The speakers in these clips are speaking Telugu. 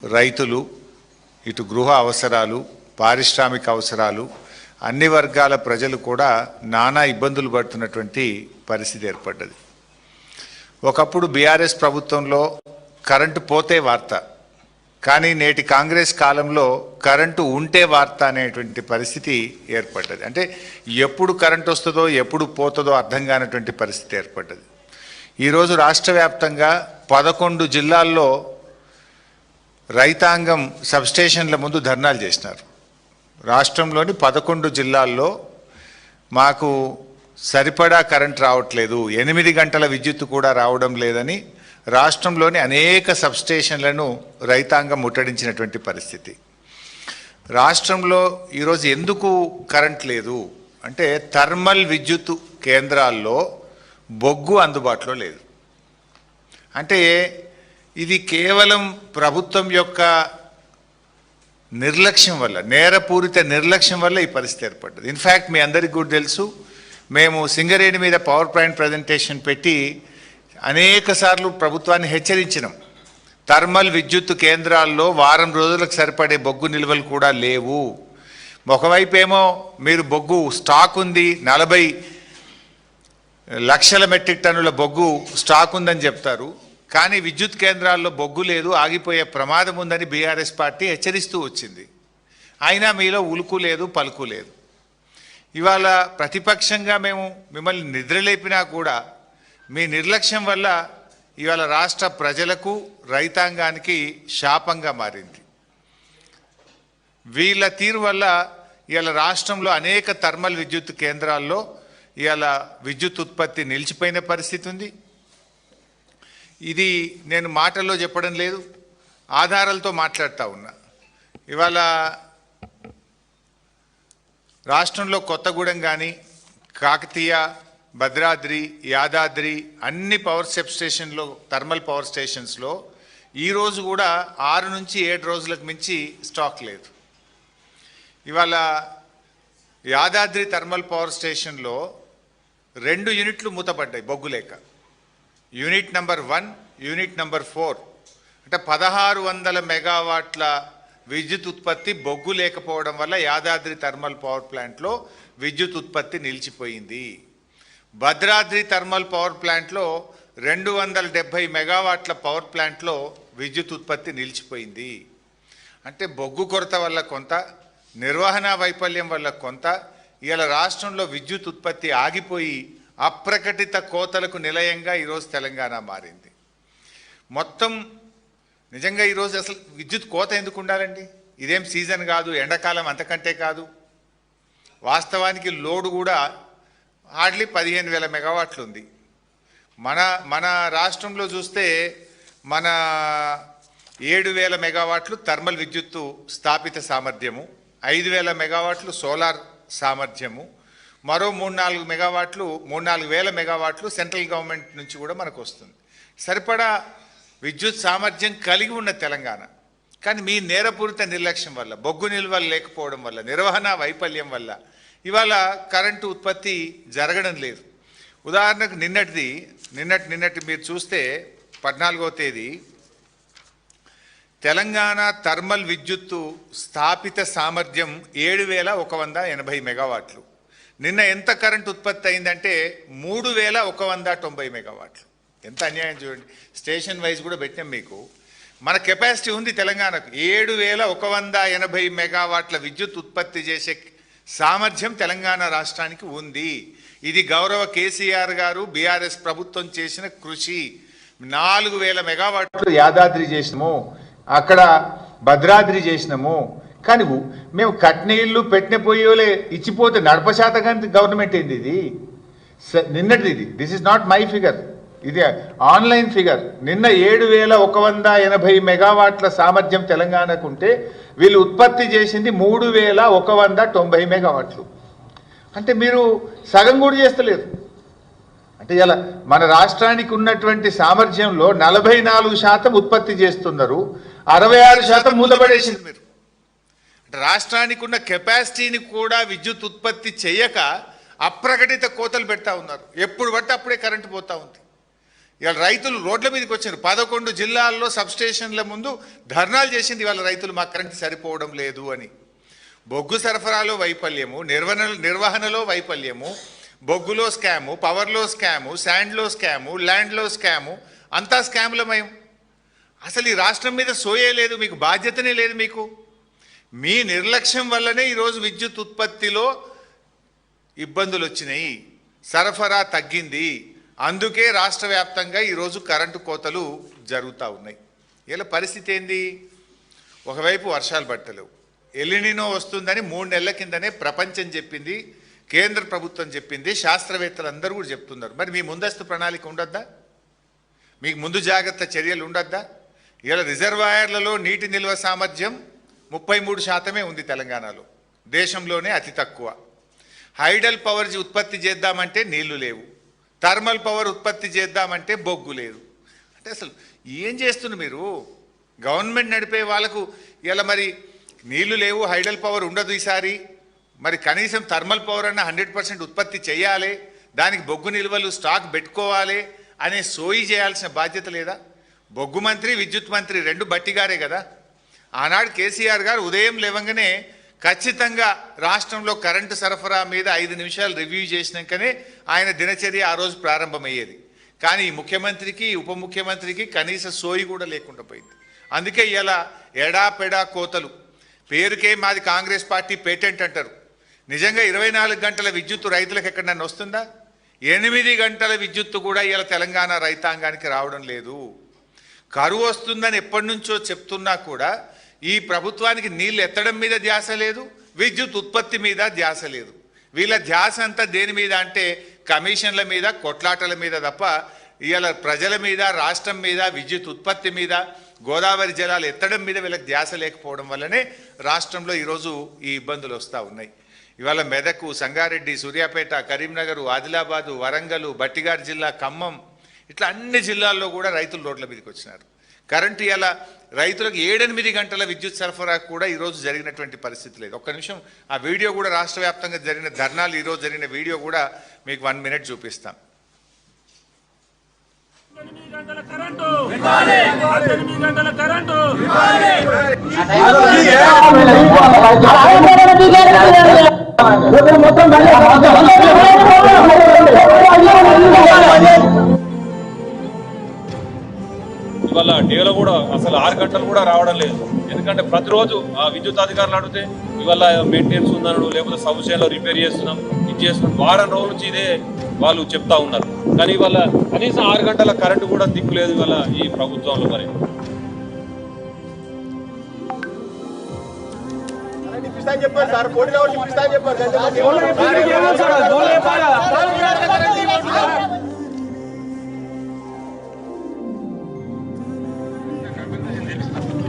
రైతులు ఇటు గృహ అవసరాలు పారిశ్రామిక అవసరాలు అన్ని వర్గాల ప్రజలు కూడా నానా ఇబ్బందులు పడుతున్నటువంటి పరిస్థితి ఏర్పడ్డది. ఒకప్పుడు బీఆర్ఎస్ ప్రభుత్వంలో కరెంటు పోతే వార్త, కానీ నేటి కాంగ్రెస్ కాలంలో కరెంటు ఉంటే వార్త అనేటువంటి పరిస్థితి ఏర్పడ్డది. అంటే ఎప్పుడు కరెంటు వస్తుందో ఎప్పుడు పోతుందో అర్థం కానటువంటి పరిస్థితి ఏర్పడ్డది. ఈరోజు రాష్ట్ర వ్యాప్తంగా 11 జిల్లాల్లో రైతాంగం సబ్స్టేషన్ల ముందు ధర్నాలు చేసినారు. రాష్ట్రంలోని 11 జిల్లాల్లో మాకు సరిపడా కరెంట్ రావట్లేదు, 8 గంటల విద్యుత్తు కూడా రావడం లేదని రాష్ట్రంలోని అనేక సబ్స్టేషన్లను రైతాంగం ముట్టడించినటువంటి పరిస్థితి. రాష్ట్రంలో ఈరోజు ఎందుకు కరెంట్ లేదు అంటే థర్మల్ విద్యుత్ కేంద్రాల్లో బొగ్గు అందుబాటులో లేదు. అంటే ఇది కేవలం ప్రభుత్వం యొక్క నిర్లక్ష్యం వల్ల, నేరపూరిత నిర్లక్ష్యం వల్ల ఈ పరిస్థితి ఏర్పడ్డది. ఇన్ఫ్యాక్ట్ మీ అందరికీ కూడా తెలుసు, మేము సింగరేణి మీద పవర్ పాయింట్ ప్రజెంటేషన్ పెట్టి అనేక సార్లు ప్రభుత్వాన్ని హెచ్చరించినాం. థర్మల్ విద్యుత్ కేంద్రాల్లో వారం రోజులకు సరిపడే బొగ్గు నిల్వలు కూడా లేవు. ఒకవైపు ఏమో మీరు బొగ్గు స్టాక్ ఉంది, 40 లక్షల మెట్రిక్ టన్నుల బొగ్గు స్టాక్ ఉందని చెప్తారు, కానీ విద్యుత్ కేంద్రాల్లో బొగ్గు లేదు, ఆగిపోయే ప్రమాదం ఉందని బీఆర్ఎస్ పార్టీ హెచ్చరిస్తూ వచ్చింది. అయినా మీలో ఉలుకు లేదు, పలుకు లేదు. ఇవాళ ప్రతిపక్షంగా మేము మిమ్మల్ని నిద్రలేపినా కూడా మీ నిర్లక్ష్యం వల్ల ఇవాళ రాష్ట్ర ప్రజలకు రైతాంగానికి శాపంగా మారింది. వీళ్ళ తీరు వల్ల ఇవాళ రాష్ట్రంలో అనేక థర్మల్ విద్యుత్ కేంద్రాల్లో ఇవాళ విద్యుత్ ఉత్పత్తి నిలిచిపోయిన పరిస్థితి ఉంది. ఇది నేను మాటల్లో చెప్పడం లేదు, ఆధారాలతో మాట్లాడుతూ ఉన్నా. ఇవాళ రాష్ట్రంలో కొత్తగూడెం కానీ, కాకతీయ, భద్రాద్రి, యాదాద్రి అన్ని పవర్ సబ్స్టేషన్లో థర్మల్ పవర్ స్టేషన్స్లో ఈరోజు కూడా 6 నుంచి 7 రోజులకు మించి స్టాక్ లేదు. ఇవాళ యాదాద్రి థర్మల్ పవర్ స్టేషన్లో 2 యూనిట్లు మూతపడ్డాయి బొగ్గు లేక. యూనిట్ నెంబర్ 1, యూనిట్ నెంబర్ 4 అంటే 1600 మెగావాట్ల విద్యుత్ ఉత్పత్తి బొగ్గు లేకపోవడం వల్ల యాదాద్రి థర్మల్ పవర్ ప్లాంట్లో విద్యుత్ ఉత్పత్తి నిలిచిపోయింది. భద్రాద్రి థర్మల్ పవర్ ప్లాంట్లో 270 మెగావాట్ల పవర్ ప్లాంట్లో విద్యుత్ ఉత్పత్తి నిలిచిపోయింది. అంటే బొగ్గు కొరత వల్ల కొంత, నిర్వహణ వైఫల్యం వల్ల కొంత, ఇవాళ రాష్ట్రంలో విద్యుత్ ఉత్పత్తి ఆగిపోయి అప్రకటిత కోతలకు నిలయంగా ఈరోజు తెలంగాణ మారింది. మొత్తం నిజంగా ఈరోజు అసలు విద్యుత్ కోత ఎందుకు ఉండాలండి? ఇదేం సీజన్ కాదు, ఎండాకాలం అంతకంటే కాదు. వాస్తవానికి లోడు కూడా హార్డ్లీ 15,000 మెగావాట్లు ఉంది. మన రాష్ట్రంలో చూస్తే మన 7,000 మెగావాట్లు థర్మల్ విద్యుత్తు స్థాపిత సామర్థ్యము, 5,000 మెగావాట్లు సోలార్ సామర్థ్యము, మరో 3-4 మెగావాట్లు 3-4 మెగావాట్లు సెంట్రల్ గవర్నమెంట్ నుంచి కూడా మనకు వస్తుంది. సరిపడా విద్యుత్ సామర్థ్యం కలిగి ఉన్న తెలంగాణ, కానీ మీ నేరపూరిత నిర్లక్ష్యం వల్ల, బొగ్గు నిల్వలు లేకపోవడం వల్ల, నిర్వహణ వైఫల్యం వల్ల ఇవాళ కరెంటు ఉత్పత్తి జరగడం లేదు. ఉదాహరణకు నిన్నటి మీరు చూస్తే 14వ తేదీ తెలంగాణ థర్మల్ విద్యుత్తు స్థాపిత సామర్థ్యం 7,180 మెగావాట్లు. నిన్న ఎంత కరెంట్ ఉత్పత్తి అయిందంటే 3,190 మెగావాట్లు. ఎంత అన్యాయం చూడండి. స్టేషన్ వైజ్ కూడా పెట్టాం మీకు. మన కెపాసిటీ ఉంది తెలంగాణకు, 7,180 మెగావాట్ల విద్యుత్ ఉత్పత్తి చేసే సామర్థ్యం తెలంగాణ రాష్ట్రానికి ఉంది. ఇది గౌరవ కేసీఆర్ గారు బీఆర్ఎస్ ప్రభుత్వం చేసిన కృషి. 4,000 మెగావాట్లు యాదాద్రి చేసినాము, అక్కడ భద్రాద్రి చేసినాము, కానీ మేము కట్నీళ్ళు పెట్టిన పోయోలే ఇచ్చిపోతే నడపశాతగాని గవర్నమెంట్ ఏంది ఇది? నిన్నటిది ఇది. This is not my figure, ఇది ఆన్లైన్ ఫిగర్. నిన్న 7,180 మెగావాట్ల సామర్థ్యం తెలంగాణకు ఉంటే వీళ్ళు ఉత్పత్తి చేసింది 3,190 మెగావాట్లు. అంటే మీరు సగం కూడా చేస్తలేరు. అంటే ఇలా మన రాష్ట్రానికి ఉన్నటువంటి సామర్థ్యంలో 44% ఉత్పత్తి చేస్తున్నారు, 66% మూతపడేసింది మీరు. అంటే రాష్ట్రానికి ఉన్న కెపాసిటీని కూడా విద్యుత్ ఉత్పత్తి చేయక అప్రకటిత కోతలు పెడతా ఉన్నారు. ఎప్పుడు పడితే అప్పుడే కరెంటు పోతూ ఉంది. ఇవాళ రైతులు రోడ్ల మీదకి వచ్చారు. 11 జిల్లాల్లో సబ్స్టేషన్ల ముందు ధర్నాలు చేసింది ఇవాళ రైతులు, మాకు కరెంట్ సరిపోవడం లేదు అని. బొగ్గు సరఫరాలో వైఫల్యము, నిర్వహణలో వైఫల్యము, బొగ్గులో స్కాము, పవర్లో స్కాము, శాండ్లో స్కాము, ల్యాండ్లో స్కాము, అంతా స్కాములమయం. అసలు ఈ రాష్ట్రం మీద సోయే లేదు, మీకు బాధ్యతనే లేదు. మీకు మీ నిర్లక్ష్యం వల్లనే ఈరోజు విద్యుత్ ఉత్పత్తిలో ఇబ్బందులు వచ్చినాయి, సరఫరా తగ్గింది. అందుకే రాష్ట్ర వ్యాప్తంగా ఈరోజు కరెంటు కోతలు జరుగుతూ ఉన్నాయి. ఇలా పరిస్థితి ఏంది? ఒకవైపు వర్షాలు పడతలేవు, ఎలినినో వస్తుందని 3 నెలల కిందనే ప్రపంచం చెప్పింది, కేంద్ర ప్రభుత్వం చెప్పింది, శాస్త్రవేత్తలు అందరూ కూడా చెప్తున్నారు. మరి మీ ముందస్తు ప్రణాళిక ఉండొద్దా? మీకు ముందు జాగ్రత్త చర్యలు ఉండొద్దా? ఇలా రిజర్వాయర్లలో నీటి నిల్వ సామర్థ్యం 33% ఉంది తెలంగాణలో, దేశంలోనే అతి తక్కువ. హైడల్ పవర్ ఉత్పత్తి చేద్దామంటే నీళ్లు లేవు, థర్మల్ పవర్ ఉత్పత్తి చేద్దామంటే బొగ్గు లేదు. అంటే అసలు ఏం చేస్తున్నారు మీరు? గవర్నమెంట్ నడిపే వాళ్ళకు ఇలా మరి నీళ్లు లేవు, హైడల్ పవర్ ఉండదు ఈసారి, మరి కనీసం థర్మల్ పవర్ అన్న 100% ఉత్పత్తి చేయాలి, దానికి బొగ్గు నిల్వలు స్టాక్ పెట్టుకోవాలి అనే సోయి చేయాల్సిన బాధ్యత లేదా? బొగ్గు మంత్రి, విద్యుత్ మంత్రి 2 బట్టిగారే కదా. ఆనాడు కేసీఆర్ గారు ఉదయం లేవగానే ఖచ్చితంగా రాష్ట్రంలో కరెంటు సరఫరా మీద 5 నిమిషాలు రివ్యూ చేసినాకనే ఆయన దినచర్య ఆ రోజు ప్రారంభమయ్యేది. కానీ ముఖ్యమంత్రికి, ఉప ముఖ్యమంత్రికి కనీస సోయి కూడా లేకుండా పోయింది. అందుకే ఇలా ఎడాపెడా కోతలు. పేరుకే మాది కాంగ్రెస్ పార్టీ పేటెంట్ అంటారు. నిజంగా 24 గంటల విద్యుత్తు రైతులకు ఎక్కడన్నా వస్తుందా? 8 గంటల విద్యుత్తు కూడా ఇలా తెలంగాణ రైతాంగానికి రావడం లేదు. కరువు వస్తుందని ఎప్పటి నుంచో చెప్తున్నా కూడా ఈ ప్రభుత్వానికి నీళ్ళు ఎత్తడం మీద ధ్యాస లేదు, విద్యుత్ ఉత్పత్తి మీద ధ్యాస లేదు. వీళ్ళ ధ్యాస అంతా దేని మీద అంటే కమిషన్ల మీద, కొట్లాటల మీద తప్ప ఇవాళ ప్రజల మీద, రాష్ట్రం మీద, విద్యుత్ ఉత్పత్తి మీద, గోదావరి జలాలు ఎత్తడం మీద వీళ్ళకి ధ్యాస లేకపోవడం వల్లనే రాష్ట్రంలో ఈరోజు ఈ ఇబ్బందులు వస్తూ ఉన్నాయి. ఇవాళ మెదక్, సంగారెడ్డి, సూర్యాపేట, కరీంనగర్, ఆదిలాబాదు, వరంగల్, బట్టిగార్ జిల్లా, ఖమ్మం, ఇట్లా అన్ని జిల్లాల్లో కూడా రైతులు రోడ్ల మీదకి వచ్చినారు. కరెంటు ఇలా రైతులకు 7-8 గంటల విద్యుత్ సరఫరా కూడా ఈరోజు జరిగినటువంటి పరిస్థితి లేదు. ఒక్క నిమిషం ఆ వీడియో కూడా, రాష్ట్ర వ్యాప్తంగా జరిగిన ధర్నాలు ఈరోజు జరిగిన వీడియో కూడా మీకు 1 మినిట్ చూపిస్తాం. 8 గంటల కరెంటు 8 గంటల కరెంటు ఇవాళ డేలో కూడా అసలు 6 గంటలు కూడా రావడం లేదు. ఎందుకంటే ప్రతిరోజు ఆ విద్యుత్ అధికారులు అడిగితే ఇవాళ మెయింటెనెన్స్ ఉందన్నాడు, లేకపోతే సబ్స్టేషన్లో రిపేర్ చేస్తున్నాం, ఇది చేస్తున్నాం, వారం రోజుల నుంచి ఇదే వాళ్ళు చెప్తా ఉన్నారు. కానీ ఇవాళ కనీసం 6 గంటల కరెంటు కూడా దిక్కులేదు ఇవాళ ఈ ప్రభుత్వంలో. మరి చెప్పారు సార్, చెప్పారు.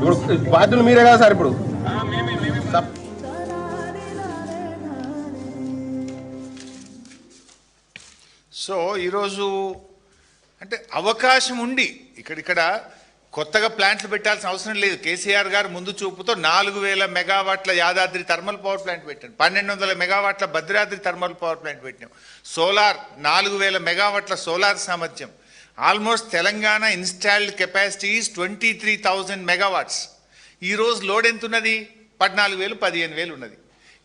ఇప్పుడు బాధ్యులు మీరే కదా సార్. ఇప్పుడు సో ఈరోజు అంటే అవకాశం ఉండి ఇక్కడ కొత్తగా ప్లాంట్లు పెట్టాల్సిన అవసరం లేదు. కేసీఆర్ గారు ముందు చూపుతో 4000 మెగావాట్ల యాదాద్రి థర్మల్ పవర్ ప్లాంట్ పెట్టాం, 1200 మెగావాట్ల భద్రాద్రి థర్మల్ పవర్ ప్లాంట్ పెట్టినాం. సోలార్ 4000 మెగావాట్ల సోలార్ సామర్థ్యం. Almost Telangana installed capacity is 23,000 megawatts. ఈరోజు లోడ్ ఎంత ఉన్నది? 14,000, 15,000 ఉన్నది.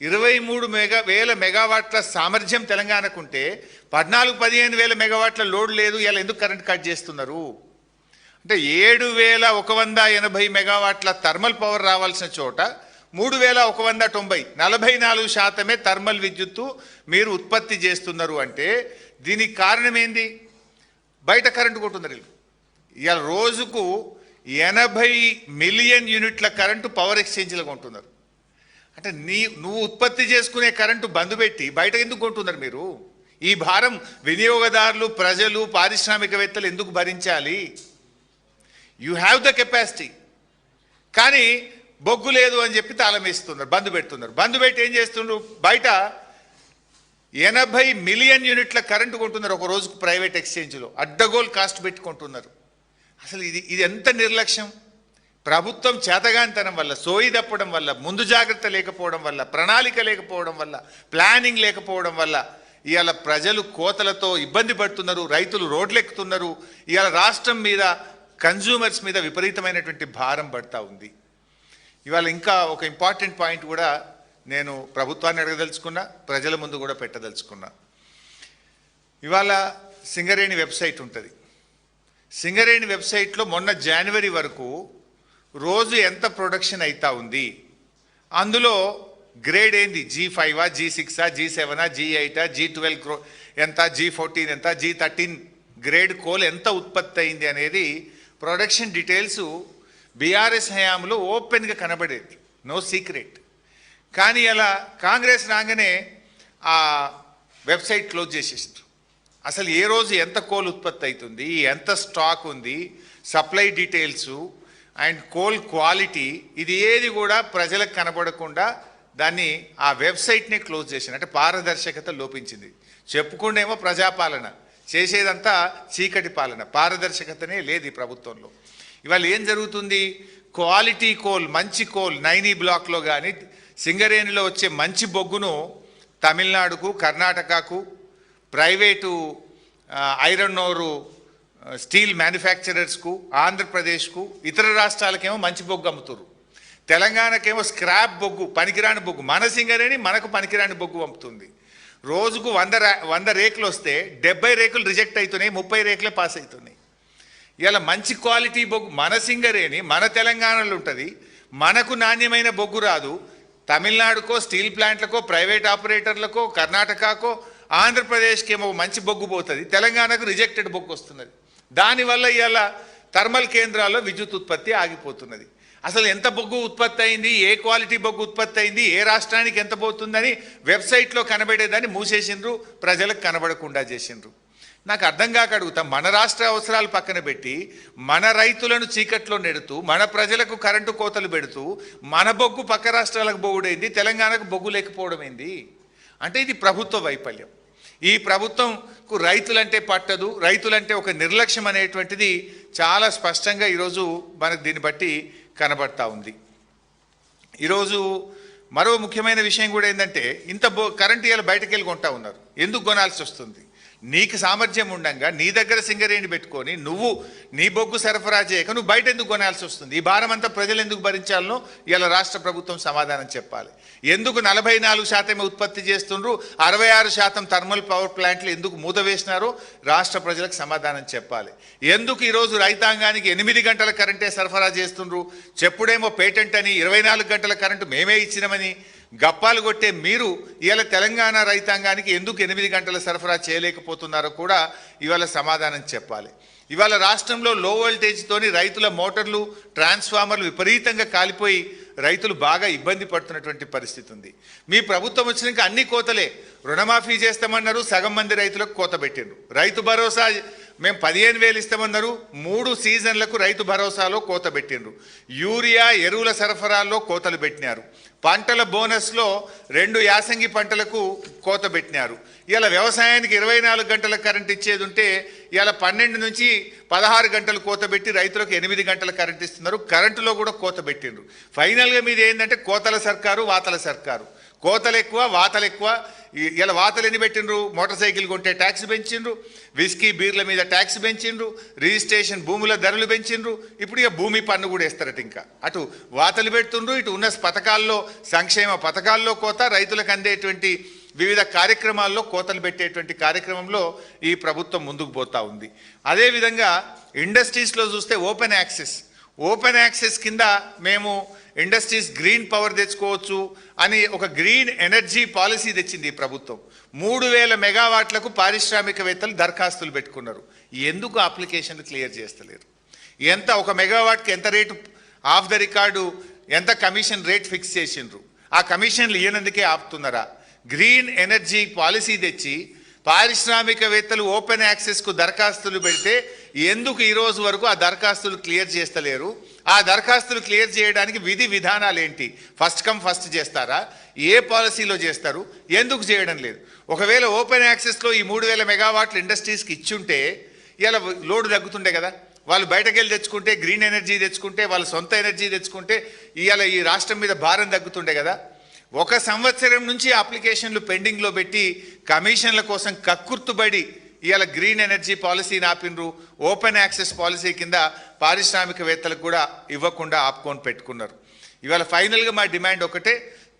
23,000 మెగావాట్ల సామర్థ్యం తెలంగాణకు ఉంటే 14,000-15,000 మెగావాట్ల లోడ్ లేదు. ఇలా ఎందుకు కరెంట్ కట్ చేస్తున్నారు? అంటే 7,180 మెగావాట్ల థర్మల్ పవర్ రావాల్సిన చోట 3,190, 44% థర్మల్ విద్యుత్తు మీరు ఉత్పత్తి చేస్తున్నారు. అంటే దీనికి కారణం ఏంది? బయట కరెంటు కొంటున్నారు. ఇవాళ రోజుకు 80 మిలియన్ యూనిట్ల కరెంటు పవర్ ఎక్స్చేంజ్లో కొంటున్నారు. అంటే నువ్వు ఉత్పత్తి చేసుకునే కరెంటు బంద్ పెట్టి బయట ఎందుకు కొంటున్నారు మీరు? ఈ భారం వినియోగదారులు, ప్రజలు, పారిశ్రామికవేత్తలు ఎందుకు భరించాలి? యూ హ్యావ్ ద కెపాసిటీ, కానీ బొగ్గు లేదు అని చెప్పి తాళం వేస్తున్నారు, బంద్ పెడుతున్నారు. బంద్ పెట్టి ఏం చేస్తున్నారు? బయట 80 మిలియన్ యూనిట్ల కరెంటు కొంటున్నారు ఒక రోజుకు ప్రైవేట్ ఎక్స్చేంజ్లో, అడ్డగోల్ కాస్ట్ పెట్టుకుంటున్నారు. అసలు ఇది ఎంత నిర్లక్ష్యం! ప్రభుత్వం చేతగానితనం వల్ల, సోయి తప్పడం వల్ల, ముందు జాగ్రత్త లేకపోవడం వల్ల, ప్రణాళిక లేకపోవడం వల్ల, ప్లానింగ్ లేకపోవడం వల్ల ఇవాళ ప్రజలు కోతలతో ఇబ్బంది పడుతున్నారు, రైతులు రోడ్లెక్కుతున్నారు. ఇవాళ రాష్ట్రం మీద కన్జ్యూమర్స్ మీద విపరీతమైనటువంటి భారం పడతా ఉంది. ఇవాళ ఇంకా ఒక ఇంపార్టెంట్ పాయింట్ కూడా నేను ప్రభుత్వాన్ని అడగదలుచుకున్నా, ప్రజల ముందు కూడా పెట్టదలుచుకున్నా. ఇవాళ సింగరేణి వెబ్సైట్ ఉంటుంది. సింగరేణి వెబ్సైట్లో మొన్న జనవరి వరకు రోజు ఎంత ప్రొడక్షన్ అవుతా ఉంది, అందులో గ్రేడ్ ఏంది, G5, G6, G7, G8, G12 ఎంత, G14 ఎంత, G13 గ్రేడ్ కోల్ ఎంత ఉత్పత్తి అయింది అనేది ప్రొడక్షన్ డీటెయిల్స్ బీఆర్ఎస్ హయాంలో ఓపెన్గా కనబడేది, నో సీక్రెట్. కానీ అలా కాంగ్రెస్ రాగానే ఆ వెబ్సైట్ క్లోజ్ చేసేసారు. అసలు ఏ రోజు ఎంత కోల్ ఉత్పత్తి అవుతుంది, ఎంత స్టాక్ ఉంది, supply details and coal quality, ఇది ఏది కూడా ప్రజలకు కనబడకుండా దాన్ని ఆ వెబ్సైట్ని క్లోజ్ చేసింది. అంటే పారదర్శకత లోపించింది. చెప్పుకుండేమో ప్రజాపాలన, చేసేదంతా చీకటి పాలన, పారదర్శకతనే లేదు ఈ ప్రభుత్వంలో. ఇవాళ ఏం జరుగుతుంది, క్వాలిటీ కోల్, మంచి కోల్ నైనీ బ్లాక్లో కానీ సింగరేణిలో వచ్చే మంచి బొగ్గును తమిళనాడుకు, కర్ణాటకకు, ప్రైవేటు ఐరన్ ఓరు స్టీల్ మ్యానుఫ్యాక్చరర్స్కు, ఆంధ్రప్రదేశ్కు, ఇతర రాష్ట్రాలకేమో మంచి బొగ్గు అమ్ముతారు. తెలంగాణకేమో స్క్రాప్ బొగ్గు, పనికిరాని బొగ్గు, మన సింగరేణి మనకు పనికిరాని బొగ్గు పంపుతుంది. రోజుకు 100 రేకులు వస్తే 70 రేకులు రిజెక్ట్ అవుతున్నాయి, 30 రేకులే పాస్ అవుతున్నాయి. ఇలా మంచి క్వాలిటీ బొగ్గు మన సింగరేణి మన తెలంగాణలో ఉంటుంది, మనకు నాణ్యమైన బొగ్గు రాదు. తమిళనాడుకో, స్టీల్ ప్లాంట్లకో, ప్రైవేట్ ఆపరేటర్లకో, కర్ణాటకకో, ఆంధ్రప్రదేశ్కి ఏమో మంచి బొగ్గు పోతుంది, తెలంగాణకు రిజెక్టెడ్ బొగ్గు వస్తున్నది. దానివల్ల ఇవాళ థర్మల్ కేంద్రాల్లో విద్యుత్ ఉత్పత్తి ఆగిపోతున్నది. అసలు ఎంత బొగ్గు ఉత్పత్తి అయింది, ఏ క్వాలిటీ బొగ్గు ఉత్పత్తి అయింది, ఏ రాష్ట్రానికి ఎంత పోతుందని వెబ్సైట్లో కనబడేదాన్ని మూసేసిండ్రు, ప్రజలకు కనబడకుండా చేసిండ్రు. నాకు అర్థం కాక అడుగుతా, మన రాష్ట్ర అవసరాలు పక్కన పెట్టి మన రైతులను చీకట్లో నెడుతూ, మన ప్రజలకు కరెంటు కోతలు పెడుతూ, మన బొగ్గు పక్క రాష్ట్రాలకు బొగ్గుడైంది, తెలంగాణకు బొగ్గు లేకపోవడం ఏంది అంటే ఇది ప్రభుత్వ వైఫల్యం. ఈ ప్రభుత్వంకు రైతులంటే పట్టదు, రైతులంటే ఒక నిర్లక్ష్యం అనేటువంటిది చాలా స్పష్టంగా ఈరోజు మనకు దీన్ని బట్టి కనబడతా ఉంది. ఈరోజు మరో ముఖ్యమైన విషయం కూడా ఏంటంటే, ఇంత కరెంటు ఇవాళ బయటకు వెళ్ళి కొంటా ఉన్నారు. ఎందుకు కొనాల్సి వస్తుంది? నీకు సామర్థ్యం ఉండగా నీ దగ్గర సింగరేణి పెట్టుకొని నువ్వు నీ బొగ్గు సరఫరా చేయక నువ్వు బయట ఎందుకు కొనాల్సి వస్తుంది? ఈ భారం అంతా ప్రజలు ఎందుకు భరించాలనో ఇలా రాష్ట్ర ప్రభుత్వం సమాధానం చెప్పాలి. ఎందుకు 44% ఉత్పత్తి చేస్తుండ్రు, 66% థర్మల్ పవర్ ప్లాంట్లు ఎందుకు మూత వేసినారో రాష్ట్ర ప్రజలకు సమాధానం చెప్పాలి. ఎందుకు ఈరోజు రైతాంగానికి 8 గంటల కరెంటే సరఫరా చేస్తుండ్రు, చెప్పుడేమో పేటెంట్ అని 24 గంటల కరెంటు మేమే ఇచ్చినామని గప్పాలు కొట్టే మీరు ఇవాళ తెలంగాణ రైతాంగానికి ఎందుకు 8 గంటల సరఫరా చేయలేకపోతున్నారో కూడా ఇవాళ సమాధానం చెప్పాలి. ఇవాళ రాష్ట్రంలో లో వోల్టేజ్తోని రైతుల మోటార్లు, ట్రాన్స్ఫార్మర్లు విపరీతంగా కాలిపోయి రైతులు బాగా ఇబ్బంది పడుతున్నటువంటి పరిస్థితి ఉంది. మీ ప్రభుత్వం వచ్చినాక అన్ని కోతలే. రుణమాఫీ చేస్తామన్నారు, సగం మంది రైతులకు కోత పెట్టిండ్రు. రైతు భరోసా మేము 15,000 ఇస్తామన్నారు, 3 సీజన్లకు రైతు భరోసాలో కోత పెట్టిండ్రు. యూరియా ఎరువుల సరఫరాల్లో కోతలు పెట్టినారు. పంటల బోనస్లో 2 యాసంగి పంటలకు కోత పెట్టినారు. ఇలా వ్యవసాయానికి 24 గంటల కరెంట్ ఇచ్చేది ఉంటే ఇలా 12 నుంచి 16 గంటలు కోత పెట్టి రైతులకు 8 గంటల కరెంట్ ఇస్తున్నారు. కరెంటులో కూడా కోత పెట్టిండ్రు. ఫైనల్గా మీది ఏంటంటే కోతల సర్కారు, వాతల సర్కారు. కోతలు ఎక్కువ, వాతలు ఎక్కువ. ఇలా వాతలు ఎన్ని పెట్టిండ్రు? మోటార్ సైకిల్ కొంటే ట్యాక్స్ పెంచిండ్రు, విస్కీ బీర్ల మీద ట్యాక్స్ పెంచిండ్రు, రిజిస్ట్రేషన్ భూముల ధరలు పెంచిండ్రు. ఇప్పుడు ఇక భూమి పన్ను కూడా వేస్తారట. ఇంకా అటు వాతలు పెడుతుండ్రు, ఇటు ఉన్న పథకాల్లో, సంక్షేమ పథకాల్లో కోత, రైతులకు అందేటువంటి వివిధ కార్యక్రమాల్లో కోతలు పెట్టేటువంటి కార్యక్రమంలో ఈ ప్రభుత్వం ముందుకు పోతా ఉంది. అదేవిధంగా ఇండస్ట్రీస్లో చూస్తే ఓపెన్ యాక్సెస్ కింద మేము ఇండస్ట్రీస్ గ్రీన్ పవర్ తెచ్చుకోవచ్చు అని ఒక గ్రీన్ ఎనర్జీ పాలసీ తెచ్చింది ఈ ప్రభుత్వం. 3,000 మెగావాట్లకు పారిశ్రామికవేత్తలు దరఖాస్తులు పెట్టుకున్నారు. ఎందుకు అప్లికేషన్లు క్లియర్ చేస్తలేరు? ఎంత ఒక మెగావాట్కి ఎంత రేటు ఆఫ్ ద రికార్డు, ఎంత కమిషన్ రేట్ ఫిక్స్ చేసిండ్రు? ఆ కమిషన్లు ఇవ్వనందుకే ఆపుతున్నారా? గ్రీన్ ఎనర్జీ పాలసీ తెచ్చి పారిశ్రామికవేత్తలు ఓపెన్ యాక్సెస్కు దరఖాస్తులు పెడితే ఎందుకు ఈరోజు వరకు ఆ దరఖాస్తులు క్లియర్ చేస్తలేరు? ఆ దరఖాస్తులు క్లియర్ చేయడానికి విధి విధానాలు ఏంటి? ఫస్ట్ కమ్ ఫస్ట్ చేస్తారా? ఏ పాలసీలో చేస్తారు? ఎందుకు చేయడం లేదు? ఒకవేళ ఓపెన్ యాక్సెస్లో ఈ 3,000 మెగావాట్లు ఇండస్ట్రీస్కి ఇచ్చుంటే ఇలా లోడ్ తగ్గుతుండే కదా. వాళ్ళు బయటకు వెళ్ళి తెచ్చుకుంటే, గ్రీన్ ఎనర్జీ తెచ్చుకుంటే, వాళ్ళ సొంత ఎనర్జీ తెచ్చుకుంటే ఇవాళ ఈ రాష్ట్రం మీద భారం తగ్గుతుండే కదా. 1 సంవత్సరం నుంచి అప్లికేషన్లు పెండింగ్లో పెట్టి కమిషన్ల కోసం కక్కుర్తుబడి ఇవాళ గ్రీన్ ఎనర్జీ పాలసీని ఆపినరు, ఓపెన్ యాక్సెస్ పాలసీ కింద పారిశ్రామికవేత్తలకు కూడా ఇవ్వకుండా ఆపుకొని పెట్టుకున్నారు. ఇవాళ ఫైనల్గా మా డిమాండ్ ఒకటే,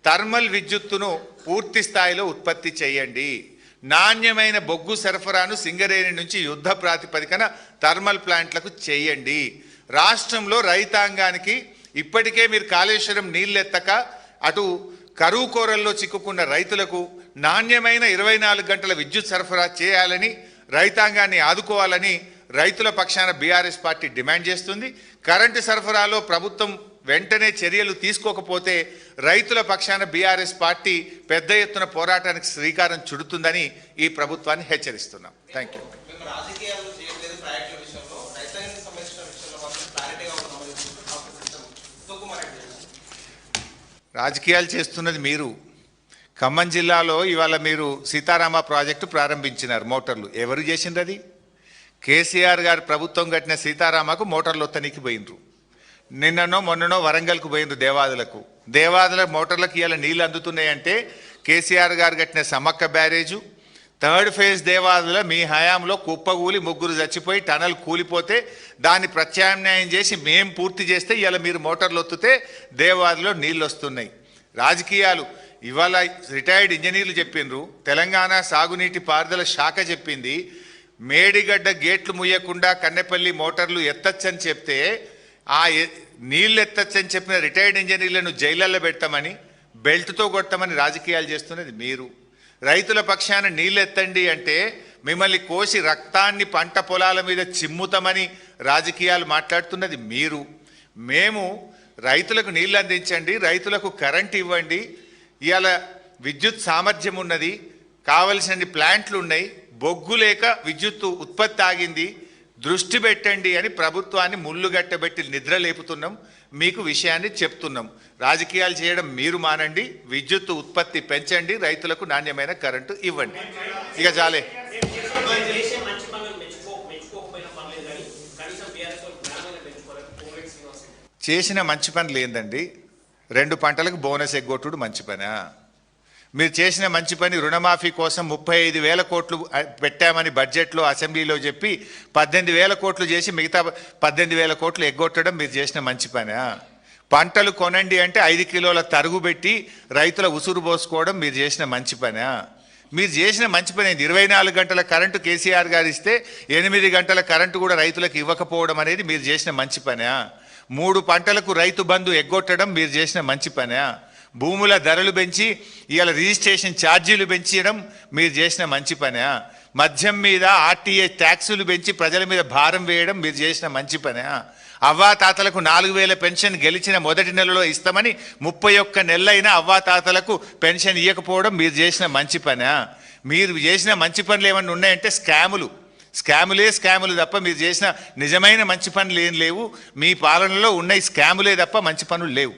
థర్మల్ విద్యుత్తును పూర్తి స్థాయిలో ఉత్పత్తి చేయండి. నాణ్యమైన బొగ్గు సరఫరాను సింగరేణి నుంచి యుద్ధ ప్రాతిపదికన థర్మల్ ప్లాంట్లకు చేయండి. రాష్ట్రంలో రైతాంగానికి ఇప్పటికే మీరు కాళేశ్వరం నీళ్ళెత్తక అటు కరువు కోరల్లో చిక్కుకున్న రైతులకు నాణ్యమైన 24 గంటల విద్యుత్ సరఫరా చేయాలని, రైతాంగాన్ని ఆదుకోవాలని రైతుల పక్షాన బీఆర్ఎస్ పార్టీ డిమాండ్ చేస్తుంది. కరెంటు సరఫరాలో ప్రభుత్వం వెంటనే చర్యలు తీసుకోకపోతే రైతుల పక్షాన బీఆర్ఎస్ పార్టీ పెద్ద ఎత్తున పోరాటానికి శ్రీకారం చుడుతుందని ఈ ప్రభుత్వాన్ని హెచ్చరిస్తున్నాం. Thank you. రాజకీయాలు చేస్తున్నది మీరు. ఖమ్మం జిల్లాలో ఇవాళ మీరు సీతారామ ప్రాజెక్టు ప్రారంభించినారు. మోటార్లు ఎవరు చేసిండ్రు? అది కేసీఆర్ గారు ప్రభుత్వం కట్టిన సీతారామకు మోటార్లు వత్తనికి పోయినరు. నిన్ననో మొన్ననో వరంగల్కు పోయినరు దేవాదులకు. దేవాదుల మోటార్లకు ఇవాళ నీళ్ళు అందుతున్నాయంటే కేసీఆర్ గారు కట్టిన Sammakka barrage, 3rd phase Devadula మీ హయాంలో కుప్పగూలి 3 చచ్చిపోయి టనల్ కూలిపోతే దాన్ని ప్రత్యామ్నాయం చేసి మేం పూర్తి చేస్తే ఇవాళ మీరు మోటార్లు ఒత్తితే దేవాదులో నీళ్ళు వస్తున్నాయి. రాజకీయాలు ఇవాళ రిటైర్డ్ ఇంజనీర్లు చెప్పిండ్రు, తెలంగాణ సాగునీటి పారుదల శాఖ చెప్పింది మేడిగడ్డ గేట్లు ముయ్యకుండా కన్నెపల్లి మోటార్లు ఎత్తచ్చని చెప్తే ఆ నీళ్ళు ఎత్తచ్చని చెప్పిన రిటైర్డ్ ఇంజనీర్లను జైళ్ళల్లో పెట్టమని బెల్ట్తో కొట్టమని రాజకీయాలు చేస్తున్నది మీరు. రైతుల పక్షాన నీళ్ళు ఎత్తండి అంటే మిమ్మల్ని కోసి రక్తాన్ని పంట పొలాల మీద చిమ్ముతామని రాజకీయాలు మాట్లాడుతున్నది మీరు. మేము రైతులకు నీళ్ళు అందించండి, రైతులకు కరెంట్ ఇవ్వండి, ఇవాళ విద్యుత్ సామర్థ్యం ఉన్నది, కావలసిన ప్లాంట్లు ఉన్నాయి, బొగ్గు లేక విద్యుత్ ఉత్పత్తి ఆగింది, దృష్టి పెట్టండి అని ప్రభుత్వాన్ని ముళ్ళుగట్టబెట్టి నిద్ర లేపుతున్నాం. మీకు విషయాన్ని చెప్తున్నాం. రాజకీయాలు చేయడం మీరు మానండి, విద్యుత్ ఉత్పత్తి పెంచండి, రైతులకు నాణ్యమైన కరెంటు ఇవ్వండి. ఇక చాలే. చేసిన మంచి పనులు ఏందండి? 2 పంటలకు బోనస్ ఎగ్గొట్టుడు మంచి పనా? మీరు చేసిన మంచి పని రుణమాఫీ కోసం 35,000 కోట్లు పెట్టామని బడ్జెట్లో అసెంబ్లీలో చెప్పి 18,000 కోట్లు చేసి మిగతా 18,000 కోట్లు ఎగ్గొట్టడం మీరు చేసిన మంచి పనా? పంటలు కొనండి అంటే 5 కిలోల తరుగు పెట్టి రైతుల ఉసురు పోసుకోవడం మీరు చేసిన మంచి పనా? మీరు చేసిన మంచి పని 24 గంటల కరెంటు కేసీఆర్ గారు ఇస్తే 8 గంటల కరెంటు కూడా రైతులకు ఇవ్వకపోవడం అనేది మీరు చేసిన మంచి పనా? 3 పంటలకు రైతు బంధు ఎగ్గొట్టడం మీరు చేసిన మంచి పనా? భూముల ధరలు పెంచి ఇవాళ రిజిస్ట్రేషన్ ఛార్జీలు పెంచడం మీరు చేసిన మంచి పనా? మద్యం మీద ఆర్టీఏ ట్యాక్సులు పెంచి ప్రజల మీద భారం వేయడం మీరు చేసిన మంచి పనా? అవ్వాతాతలకు 4,000 పెన్షన్ గెలిచిన మొదటి నెలలో ఇస్తామని 31 నెలలైనా అవ్వాతాతలకు పెన్షన్ ఇవ్వకపోవడం మీరు చేసిన మంచి పనా? మీరు చేసిన మంచి పనులు ఏమన్నా ఉన్నాయంటే స్కాములే తప్ప మీరు చేసిన నిజమైన మంచి పనులు ఏం లేవు. మీ పాలనలో ఉన్న స్కాములే తప్ప మంచి పనులు లేవు.